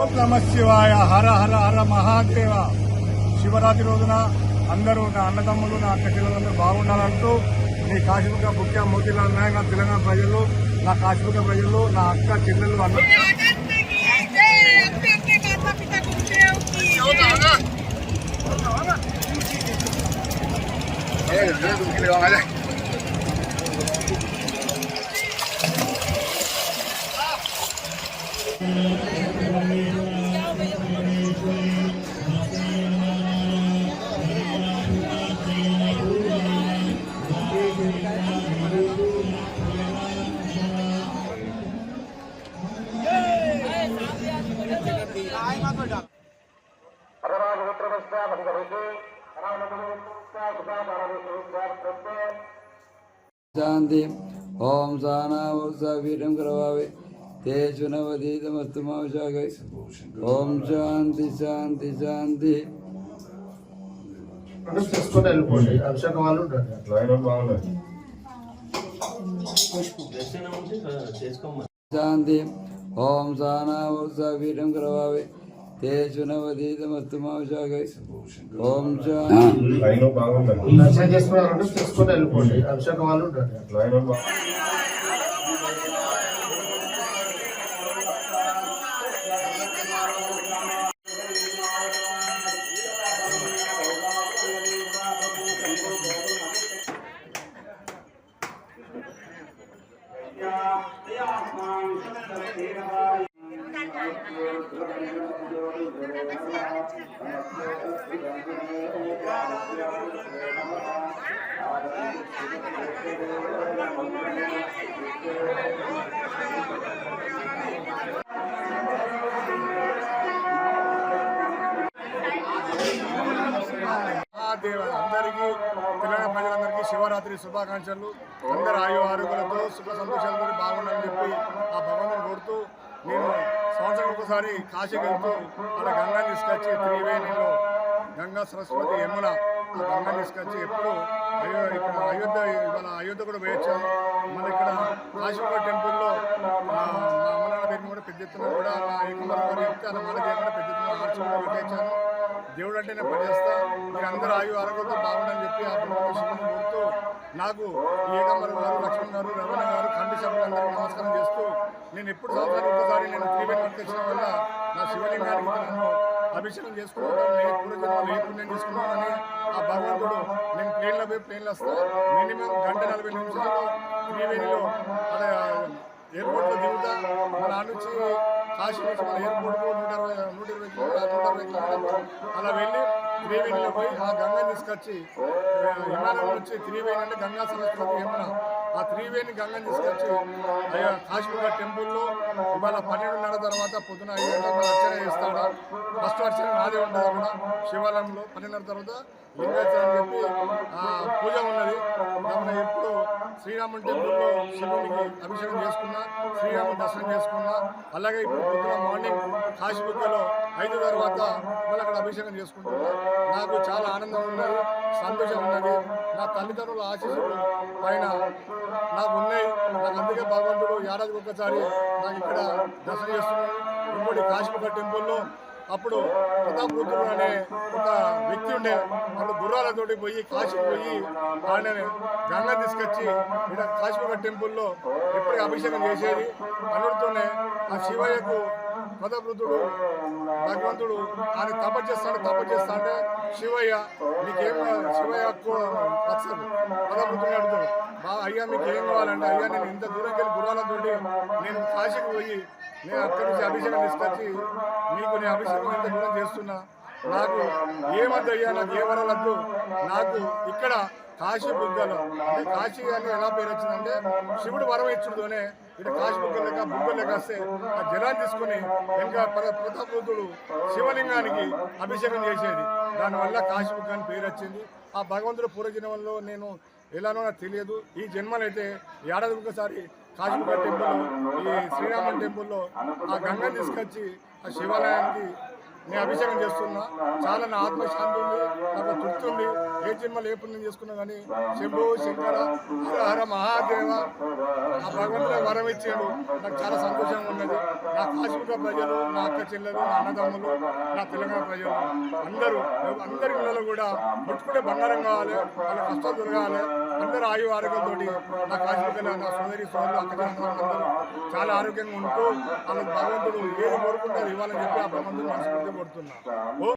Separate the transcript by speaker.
Speaker 1: ఓం నమః శివాయ. హర హర హర మహాదేవ. శివరాత్రి రోజున అందరూ నా అన్నదమ్ములు నా అక్క చెల్లెలందరూ బాగుండాలంటూ నీ కాశీబుగ్గ ముఖ్య మోతీలాల్ నాయక్, నా తెలంగాణ ప్రజలు, నా కాశీబుగ్గ ప్రజలు, నా అక్క చెల్లెలు అందరూ
Speaker 2: शांति ओम सहना वीरम करवावे तेज नवदीतमस्तु माशागै ओम शांति शांति शांति शांति ओम सहना वीरम करवावे तेज नवदीतमस्तु माशागै ओम అందరికీ తెలంగాణ ప్రజలందరికీ శివరాత్రి శుభాకాంక్షలు. అందరూ ఆయు ఆరోగ్యాలతో సుఖ సంతోషాలతో బాగుండాలని చెప్పి ఆ భగవంతుని కోరుతూ నేను సంవత్సరం ఒకసారి కాశీకి వెళ్తూ అలా గంగా తీసుకొచ్చి త్రివేణిలో గంగా సరస్వతి యమున ఆ గంగా తీసుకొచ్చి ఎప్పుడు ఇక్కడ అయోధ్య కూడా వేయించాము. మన ఇక్కడ కాశీపుర టెంపుల్లో మా అమ్మనాన్న పేరు కూడా పెద్ద ఎత్తున కూడా నా ఏకమర గారు చెప్తే అలా మన కూడా పెద్ద ఎత్తున ఆర్చి కూడా పెట్టించాను. దేవుడు అంటే నేను పనిచేస్తా, మీరు అందరూ ఆయు ఆరోగ్యంతో బాగుండని చెప్పి ఆ శివుని కోరుతూ నాకు ఏకమర గారు, లక్ష్మణ్ గారు, రమణ గారు, కంటి సభ్యులందరికీ నమస్కారం చేస్తూ నేను ఎప్పుడు సంవత్సరానికి ఒకసారి నేను త్రివేణి పట్టుకొచ్చిన వల్ల నా శివలింగానికి నన్ను అభిషేకం చేసుకోవడం, నేను పూర్వజన్మలు ఏ పుణ్యం తీసుకున్నానని ఆ భగవంతుడు నేను ప్లేన్లో వస్తా మినిమం 1:40 నిమిషాల్లో త్రివేణిలో అలా ఎయిర్పోర్ట్లో దిగుతా. మన నుంచి కాశీ నుంచి మన ఎయిర్పోర్ట్కు 120 కిలోమీటర్లు అలా వెళ్ళి త్రివేణిలో పోయి ఆ గంగా తీసుకొచ్చి హిమాలయం నుంచి త్రివేణి అంటే గంగా సరస్వతి యమున ఆ త్రివేణి గంగని తీసుకొచ్చి కాశీపుర టెంపుల్లో ఇవాళ 12:30 తర్వాత పొద్దున 5 గంటలకు అర్చన చేస్తాడు. ఫస్ట్ అర్చన నాదే ఉంటుంది అక్కడ శివాలయంలో. 12:30 తర్వాత లింగాచరణ అని చెప్పి పూజ ఉన్నది. మనం ఎప్పుడు శ్రీరాముని టెంపుల్లో శివునికి అభిషేకం చేసుకున్నా, శ్రీరాముని దర్శనం చేసుకున్నా. అలాగే ఇప్పుడు పొద్దున మార్నింగ్ కాశీపురలో 5 తర్వాత మళ్ళీ అక్కడ అభిషేకం చేసుకుంటున్నా. నాకు చాలా ఆనందం ఉన్నది, సంతోషం ఉన్నది. నా తల్లిదండ్రుల ఆశీస్సులు పైన నాకు ఉన్నాయి. నాకు అందుకే భగవంతుడు ఏడాదికి ఒక్కసారి నాకు ఇక్కడ దర్శనం చేస్తున్నాడు. ఇంకోటి కాశీపుర టెంపుల్లో అప్పుడు ప్రతాపరుద్రుడు అనే ఒక వ్యక్తి ఉండే, వాళ్ళు గుర్రాలతోటి పోయి కాశీకి పోయి ఆయన గంగ తీసుకొచ్చి ఇక్కడ కాశీపుర టెంపుల్లో ఎప్పటికీ అభిషేకం చేసేది. అనుడితోనే ఆ శివయ్యకు ప్రతాపరుద్రుడు భగవంతుడు ఆయన తపస్సు చేస్తా అంటే శివయ్య నీకేం శివయ్య వచ్చాడు ప్రతాపరుద్రుడు అడుగుతాడు, అయ్యా మీకు ఏం కావాలంటే, అయ్యా నేను ఇంత దూరంకి వెళ్ళి గుర్రాలతోటి నేను కాశీకి పోయి నేను అక్కడి నుంచి అభిషేకం తీసుకొచ్చి నీకు నేను అభిషేకం ఇంత దూరం చేస్తున్నా, నాకు ఏమద్దయ్యా, నాకు ఏ వరలద్దు, నాకు ఇక్కడ కాశీ బుగ్గలో అంటే కాశీ అని ఎలా పేరు వచ్చిందంటే శివుడు వరం ఇచ్చుడుతోనే ఇటు కాశీ బుగ్గలేక బుగ్గలేక వస్తే ఆ జలాన్ని తీసుకుని ఇంకా ప్రతాపరుద్రుడు శివలింగానికి అభిషేకం చేసేది. దానివల్ల కాశీ బుగ్గ అని పేరు వచ్చింది. ఆ భగవంతుడు పూర్వజన్మలో నేను ఎలానో నాకు తెలియదు. ఈ జన్మలైతే ఏడాది ఒకసారి కాశీపుర టెంపుల్లో ఈ శ్రీరాముని టెంపుల్లో ఆ గంగని తీసుకొచ్చి ఆ శివాలయానికి నేను అభిషేకం చేస్తున్నా. చాలా నా ఆత్మశాంతి ఉంది, నాకు తృప్తి ఉంది. ఏ జన్మలు ఏ పుణ్యం చేసుకున్నా కానీ శంభో శంకర హర హర మహాదేవ. మహాదేవ ఆ భగవంతుడే వరం ఇచ్చాడు. నాకు చాలా సంతోషంగా ఉన్నది. నా కాశీపుర ప్రజలు, నా అక్క చెల్లెలు, నా అన్నదమ్ములు, నా తెలంగాణ ప్రజలు అందరి ఇళ్ళలో కూడా ముట్టుకుంటే బంగారం కావాలి, వాళ్ళ కష్టాలు దొరకాలి, అందరూ ఆరోగ్యంతో నా కాశీపుర నా సోదరి సోదరులు అక్క అందరూ చాలా ఆరోగ్యంగా ఉంటూ వాళ్ళకి భగవంతుడు ఏది కోరుకుంటారు ఇవ్వాలని చెప్పి ఆ భగవంతుడు మనస్ఫూర్తిగా కోరుతున్నా.